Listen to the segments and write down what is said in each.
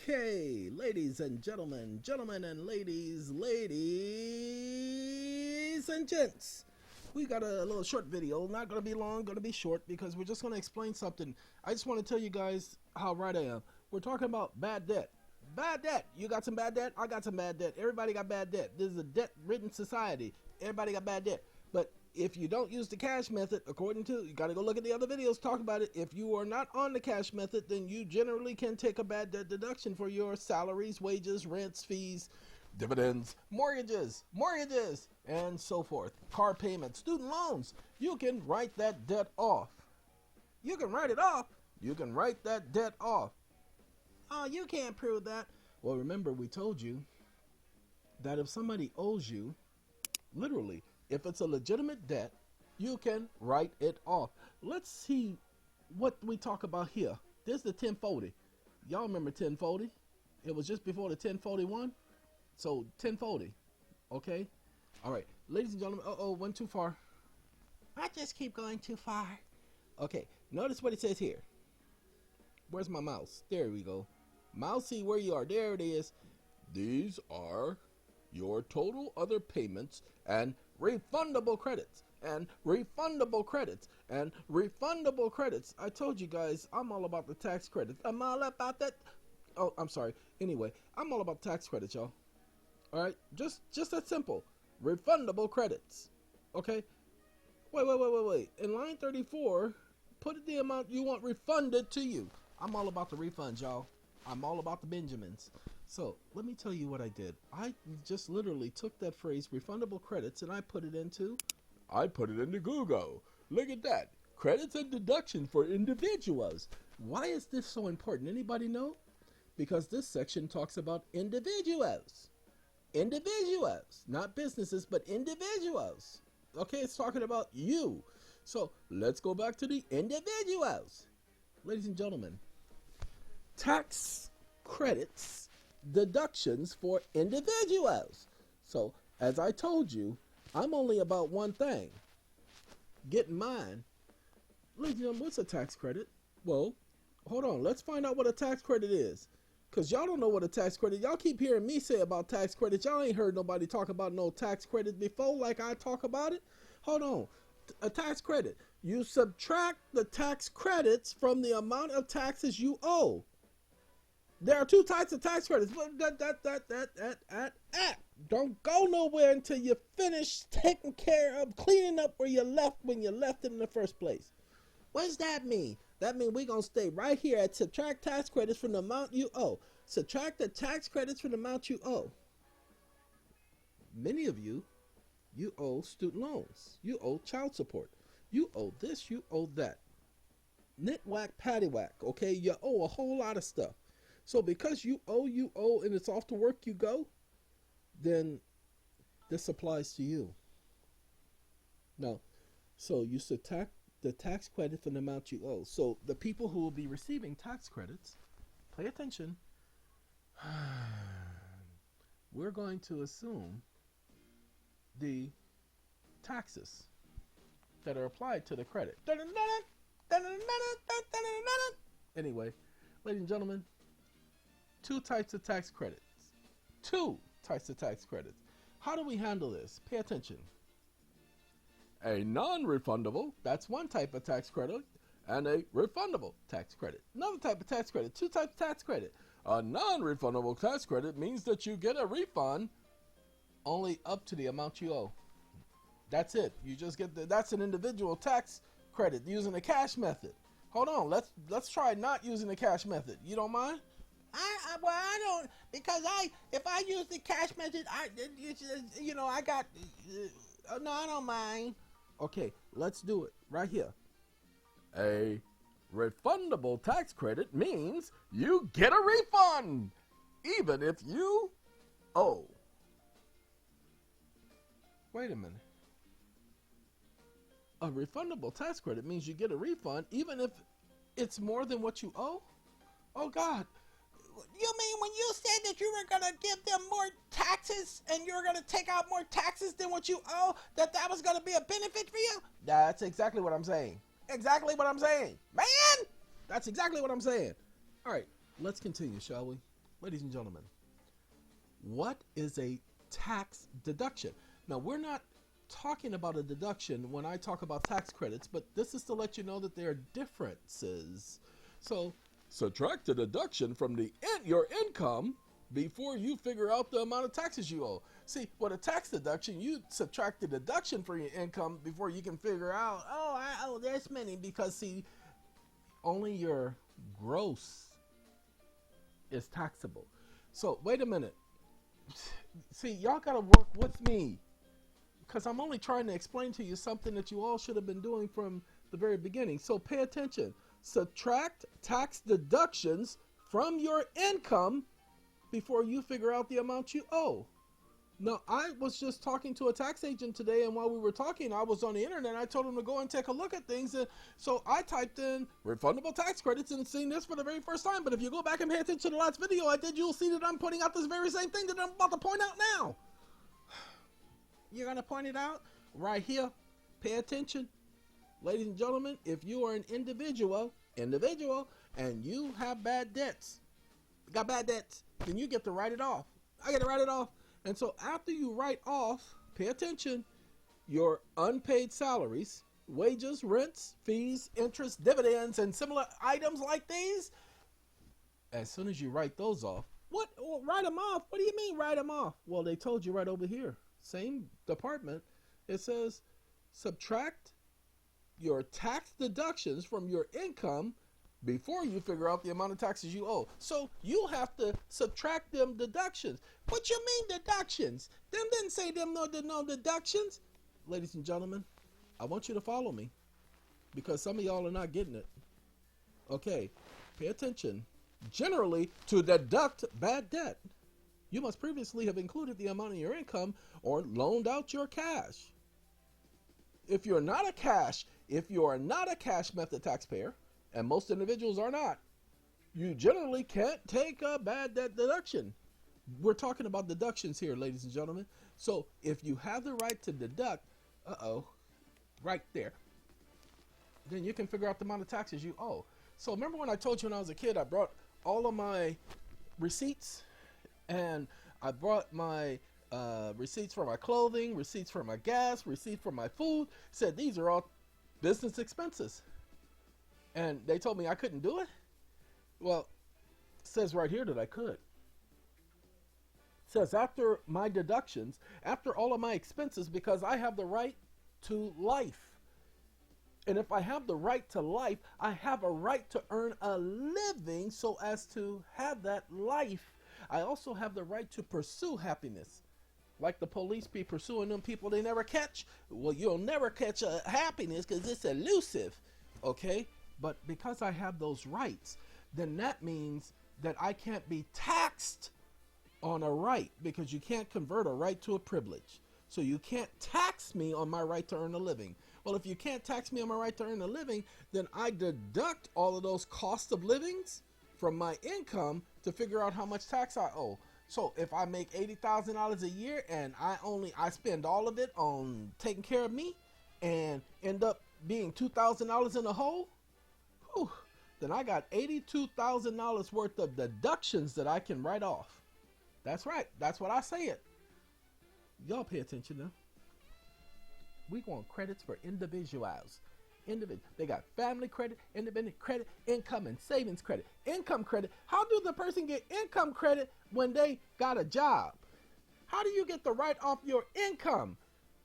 Okay, ladies and gentlemen, gentlemen and ladies, ladies and gents. We got a little short video, not going to be long, going to be short because we're just going to explain something. I just want to tell you guys how right I am. We're talking about bad debt. Bad debt. You got some bad debt? I got some bad debt. Everybody got bad debt. This is a debt-ridden society. Everybody got bad debt. But if you don't use the cash method, according to, you got to go look at the other videos, talk about it. If you are not on the cash method, then you generally can take a bad debt deduction for your salaries, wages, rents, fees, dividends, mortgages, and so forth. Car payments, student loans. You can write that debt off. You can write it off. You can write that debt off. Oh, you can't prove that. Well, remember, we told you that if somebody owes you, literally, if it's a legitimate debt, you can write it off. Let's see what we talk about here. This is the 1040. Y'all remember 1040? It was just before the 1041. So 1040. Okay? All right. Ladies and gentlemen. Went too far. I just keep going too far. Okay. Notice what it says here. Where's my mouse? There we go. Mouse, see where you are. There it is. These are your total other payments and refundable credits and refundable credits and refundable credits. I told you guys I'm all about the tax credits. I'm all about that. Oh, I'm sorry. Anyway, I'm all about tax credits, y'all. All right, just that simple. Refundable credits. Okay. Wait. In line 34, put the amount you want refunded to you. I'm all about the refunds, y'all. I'm all about the Benjamins. So let me tell you what I did. I just literally took that phrase refundable credits and I put it into Google. Look at that. Credits and deductions for individuals. Why is this so important? Anybody know? Because this section talks about individuals. Individuals, not businesses, but individuals. Okay, it's talking about you. So let's go back to the individuals. Ladies and gentlemen, tax credits, deductions for individuals. So, as I told you, I'm only about one thing. Getting mine. Ladies and gentlemen, what's a tax credit? Well, hold on. Let's find out what a tax credit is. Because y'all don't know what a tax credit is. Y'all keep hearing me say about tax credits. Y'all ain't heard nobody talk about no tax credit before like I talk about it. Hold on. A tax credit. You subtract the tax credits from the amount of taxes you owe. There are two types of tax credits. Don't go nowhere until you finish taking care of cleaning up where you left when you left it in the first place. What does that mean? That means we're going to stay right here at subtract tax credits from the amount you owe. Subtract the tax credits from the amount you owe. Many of you, you owe student loans. You owe child support. You owe this, you owe that. Nitwhack, paddywhack, okay? You owe a whole lot of stuff. So because you owe, and it's off to work you go, then this applies to you. Now, so you subtract the tax credit from the amount you owe. So the people who will be receiving tax credits, pay attention. We're going to assume the taxes that are applied to the credit. Anyway, ladies and gentlemen, two types of tax credits. How do we handle this? Pay attention. A non-refundable, that's one type of tax credit, and a refundable tax credit. Another type of tax credit, two types of tax credit. A non-refundable tax credit means that you get a refund only up to the amount you owe. That's it. You just get that's an individual tax credit using the cash method. Hold on, let's try not using the cash method. You don't mind? I don't, because if I use the cash method, I don't mind. Okay, let's do it right here. A refundable tax credit means you get a refund, even if you owe. Wait a minute. A refundable tax credit means you get a refund, even if it's more than what you owe? Oh, God. You mean when you said that you were going to give them more taxes and you were going to take out more taxes than what you owe, that was going to be a benefit for you? That's exactly what I'm saying. Exactly what I'm saying. Man, that's exactly what I'm saying. All right, let's continue, shall we? ladies and gentlemen, what is a tax deduction? Now, we're not talking about a deduction when I talk about tax credits, but this is to let you know that there are differences. So, subtract the deduction from your income before you figure out the amount of taxes you owe. See, with a tax deduction, you subtract the deduction from your income before you can figure out, oh, I owe this many, because see, only your gross is taxable. So wait a minute. See, y'all gotta work with me, because I'm only trying to explain to you something that you all should have been doing from the very beginning. So pay attention. Subtract tax deductions from your income before you figure out the amount you owe. Now, I was just talking to a tax agent today, and while we were talking, I was on the internet. I told him to go and take a look at things, and so I typed in refundable tax credits and seen this for the very first time. But if you go back and pay attention to the last video I did, you'll see that I'm pointing out this very same thing that I'm about to point out now. You're going to point it out right here. Pay attention. Ladies and gentlemen, if you are an individual, and you have bad debts, then you get to write it off. I get to write it off. And so after you write off, pay attention, your unpaid salaries, wages, rents, fees, interest, dividends, and similar items like these, as soon as you write those off, write them off? What do you mean write them off? Well, they told you right over here, same department. It says subtract your tax deductions from your income before you figure out the amount of taxes you owe. So you have to subtract them deductions. What you mean deductions? Them didn't say them no deductions. Ladies and gentlemen, I want you to follow me, because some of y'all are not getting it. Okay, pay attention. Generally, to deduct bad debt, you must previously have included the amount of your income or loaned out your cash. If you are not a cash method taxpayer, and most individuals are not, you generally can't take a bad debt deduction. We're talking about deductions here, ladies and gentlemen. So if you have the right to deduct, right there, then you can figure out the amount of taxes you owe. So remember when I told you when I was a kid, I brought all of my receipts, and I brought my receipts for my clothing, receipts for my gas, receipts for my food, said these are all business expenses. And they told me I couldn't do it. Well, it says right here that I could. It says after my deductions, after all of my expenses, because I have the right to life. And if I have the right to life, I have a right to earn a living so as to have that life. I also have the right to pursue happiness. Like the police be pursuing them people they never catch. Well, you'll never catch a happiness because it's elusive. Okay? But because I have those rights, then that means that I can't be taxed on a right, because you can't convert a right to a privilege. So you can't tax me on my right to earn a living. Well, if you can't tax me on my right to earn a living, then I deduct all of those cost of livings from my income to figure out how much tax I owe. So if I make $80,000 a year and I spend all of it on taking care of me and end up being $2,000 in the hole, then I got $82,000 worth of deductions that I can write off. That's right. That's what I say it. Y'all pay attention now. We want credits for individuals. They got family credit, independent credit, income and savings credit. Income credit. How do the person get income credit when they got a job? How do you get the write off your income?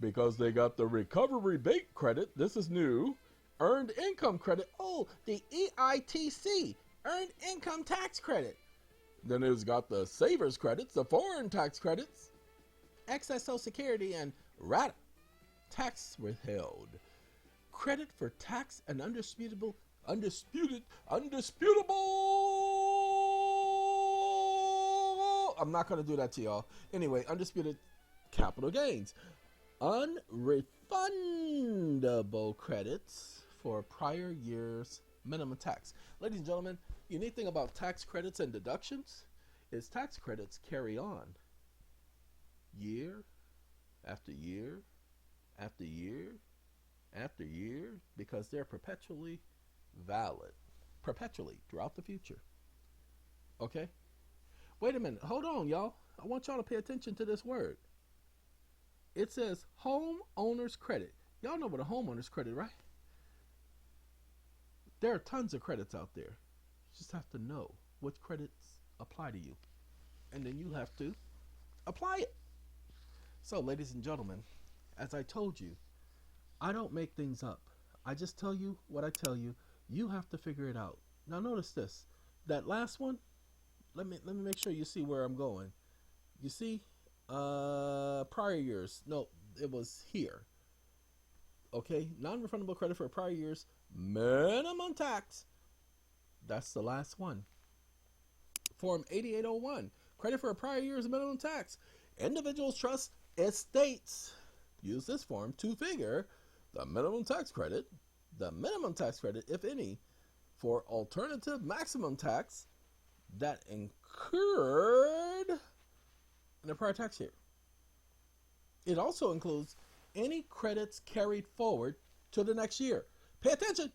Because they got the recovery rebate credit. This is new. Earned income credit. Oh, the EITC, earned income tax credit. Then it's got the savers credits, the foreign tax credits, excess Social Security, and RATA, tax withheld. Credit for tax and undisputable. I'm not going to do that to y'all. Anyway, undisputed capital gains. Unrefundable credits for prior year's minimum tax. Ladies and gentlemen, unique thing about tax credits and deductions is tax credits carry on year after year after year after year, because they're perpetually valid, perpetually throughout the future. Okay? Wait a minute. Hold on, y'all. I want y'all to pay attention to this word. It says homeowner's credit. Y'all know what a homeowner's credit, right? There are tons of credits out there. You just have to know which credits apply to you. And then you have to apply it. So, ladies and gentlemen, as I told you, I don't make things up. I just tell you what I tell you. You have to figure it out. Now notice this. That last one, let me make sure you see where I'm going. You see, prior years. No, it was here. Okay, non-refundable credit for prior years, minimum tax. That's the last one. Form 8801, credit for a prior year's minimum tax. Individuals, trust, estates use this form to figure the minimum tax credit, if any, for alternative maximum tax that incurred in the prior tax year. It also includes any credits carried forward to the next year. Pay attention.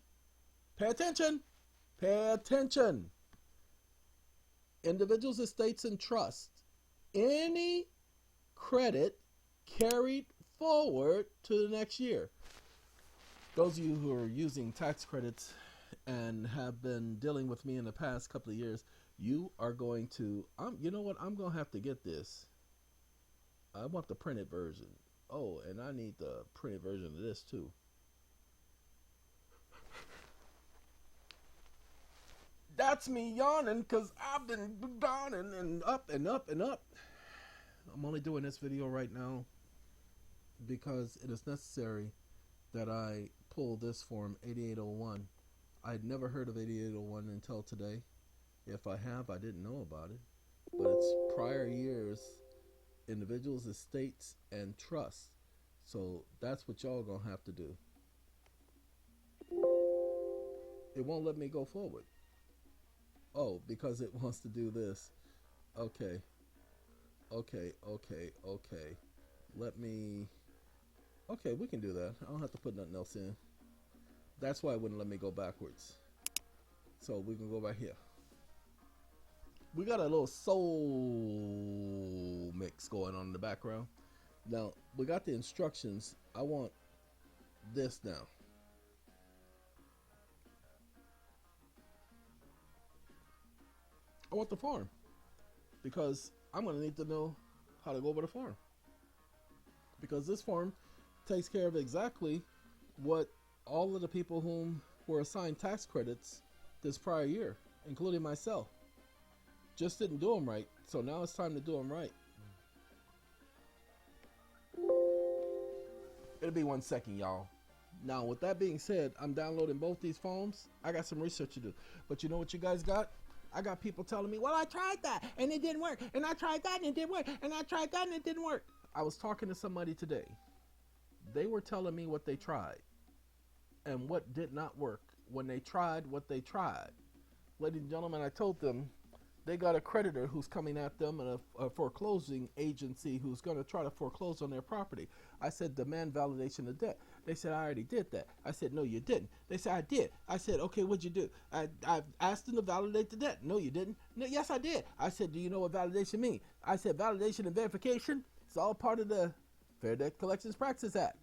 Pay attention. Pay attention. Individuals, estates, and trusts. Any credit carried forward to the next year. Those of you who are using tax credits and have been dealing with me in the past couple of years, you are going to, you know what, I'm going to have to get this. I want the printed version. Oh, and I need the printed version of this too. That's me yawning because I've been downing and up and up and up. I'm only doing this video right now because it is necessary that I pull this form 8801. I'd never heard of 8801 until today. If I have, I didn't know about it. But it's prior years, individuals, estates, and trusts. So that's what y'all gonna have to do. It won't let me go forward. Oh, because it wants to do this. Okay. Let me... Okay, we can do that. I don't have to put nothing else in. That's why it wouldn't let me go backwards. So we can go right here. We got a little soul mix going on in the background. Now, we got the instructions. I want this now. I want the form because I'm going to need to know how to go over the form, because this form takes care of exactly what all of the people whom were assigned tax credits this prior year, including myself, just didn't do them right. So now it's time to do them right. It'll be 1 second, y'all. Now, with that being said, I'm downloading both these forms. I got some research to do. But you know what you guys got? I got people telling me, well, I tried that and it didn't work. And I tried that and it didn't work. And I tried that and it didn't work. I was talking to somebody today. They were telling me what they tried and what did not work when they tried what they tried. Ladies and gentlemen, I told them they got a creditor who's coming at them and a foreclosing agency who's going to try to foreclose on their property. I said, demand validation of debt. They said, I already did that. I said, no, you didn't. They said, I did. I said, okay, what'd you do? I asked them to validate the debt. No, you didn't. No, yes, I did. I said, do you know what validation means? I said, validation and verification, it's all part of the Fair Debt Collections Practices Act.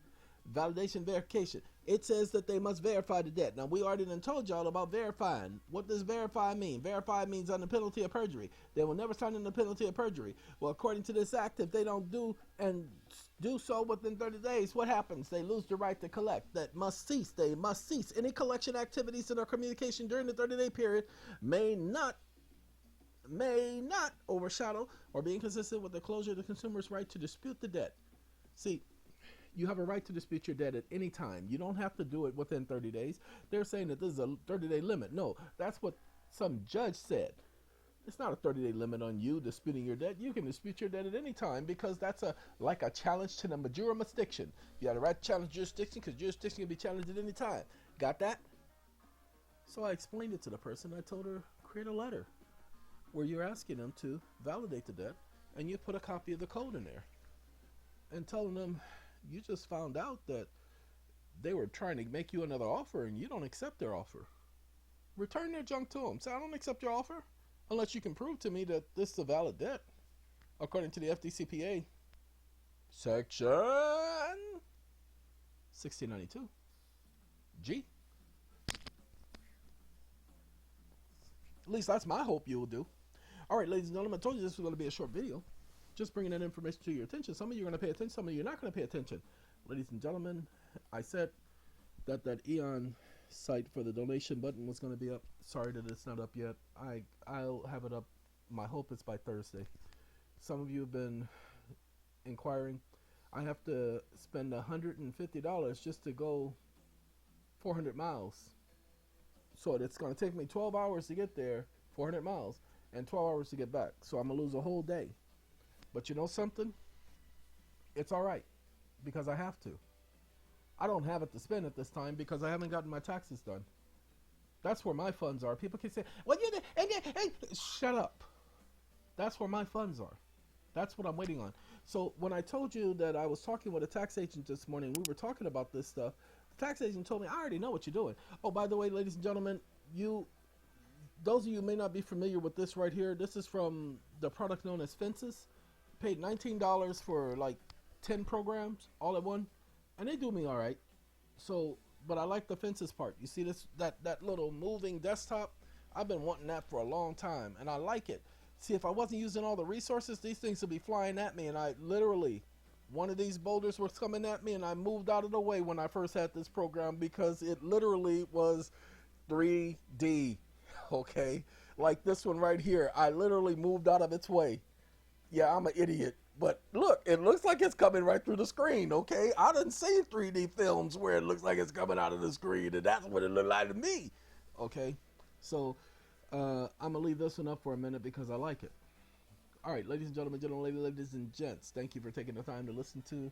Validation, verification. It says that they must verify the debt. Now, we already done told y'all about verifying. What does verify mean? Verify means under penalty of perjury. They will never sign under penalty of perjury. Well, according to this act, if they don't do so within 30 days, what happens? They lose the right to collect. That must cease. They must cease. Any collection activities in our communication during the 30-day period may not overshadow or be inconsistent with the closure of the consumer's right to dispute the debt. See, you have a right to dispute your debt at any time. You don't have to do it within 30 days. They're saying that this is a 30-day limit. No, that's what some judge said. It's not a 30-day limit on you disputing your debt. You can dispute your debt at any time because that's like a challenge to the major jurisdiction. You have a right to challenge jurisdiction because jurisdiction can be challenged at any time. Got that? So I explained it to the person. I told her, create a letter where you're asking them to validate the debt, and you put a copy of the code in there and telling them, you just found out that they were trying to make you another offer and you don't accept their offer. Return their junk to them. Say, I don't accept your offer. Unless you can prove to me that this is a valid debt, according to the FDCPA, Section 1692. G. At least that's my hope you will do. All right, ladies and gentlemen, I told you this was going to be a short video. Just bringing that information to your attention. Some of you are going to pay attention, some of you are not going to pay attention. Ladies and gentlemen, I said that EEON site for the donation button was going to be up. Sorry that it's not up yet. I'll have it up. My hope is by Thursday. Some of you have been inquiring. I have to spend $150 just to go 400 miles. So it's going to take me 12 hours to get there, 400 miles, and 12 hours to get back. So I'm going to lose a whole day. But you know something? It's all right, because I have to. I don't have it to spend at this time because I haven't gotten my taxes done. That's where my funds are. People can say, well, shut up. That's where my funds are. That's what I'm waiting on. So when I told you that I was talking with a tax agent this morning, we were talking about this stuff. The tax agent told me, I already know what you're doing. Oh, by the way, ladies and gentlemen, those of you who may not be familiar with this right here, this is from the product known as Fences. Paid $19 for like 10 programs all at one, and they do me all right. So, but I like the Fences part. You see this, that little moving desktop? I've been wanting that for a long time, and I like it. See, if I wasn't using all the resources, these things would be flying at me, and I literally, one of these boulders was coming at me, and I moved out of the way when I first had this program because it literally was 3D, okay? Like this one right here, I literally moved out of its way. Yeah, I'm an idiot, but look, it looks like it's coming right through the screen, okay? I done seen 3D films where it looks like it's coming out of the screen, and that's what it looked like to me, okay? So, I'm going to leave this one up for a minute because I like it. All right, ladies and gentlemen, ladies and gents, thank you for taking the time to listen to.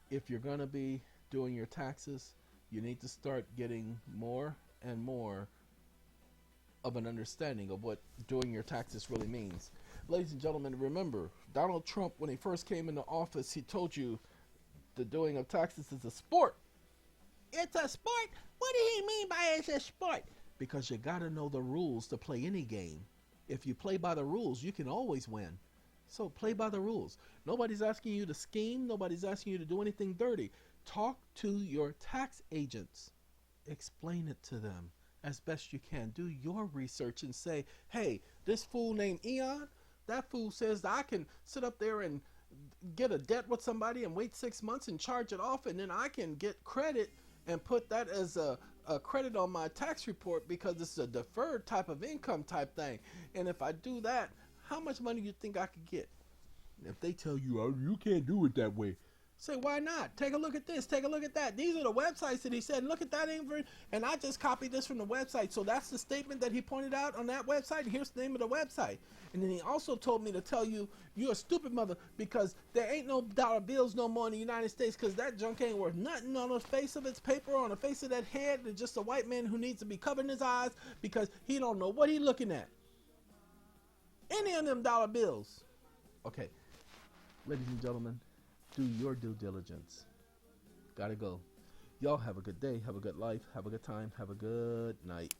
If you're going to be doing your taxes, you need to start getting more and more of an understanding of what doing your taxes really means. Ladies and gentlemen, remember, Donald Trump, when he first came into office, he told you the doing of taxes is a sport. It's a sport? What did he mean by it's a sport? Because you got to know the rules to play any game. If you play by the rules, you can always win. So play by the rules. Nobody's asking you to scheme. Nobody's asking you to do anything dirty. Talk to your tax agents. Explain it to them as best you can. Do your research and say, hey, this fool named EeON, that fool says that I can sit up there and get a debt with somebody and wait 6 months and charge it off, and then I can get credit and put that as a credit on my tax report because it's a deferred type of income type thing. And if I do that, how much money do you think I could get? If they tell you, oh, you can't do it that way, say, why not? Take a look at this. Take a look at that. These are the websites that he said, look at that, and I just copied this from the website. So that's the statement that he pointed out on that website. Here's the name of the website. And then he also told me to tell you, you're a stupid mother because there ain't no dollar bills no more in the United States because that junk ain't worth nothing on the face of its paper, on the face of that head. It's just a white man who needs to be covering his eyes because he don't know what he's looking at. Any of them dollar bills. Okay, ladies and gentlemen, do your due diligence. Gotta go. Y'all have a good day, have a good life, have a good time, have a good night.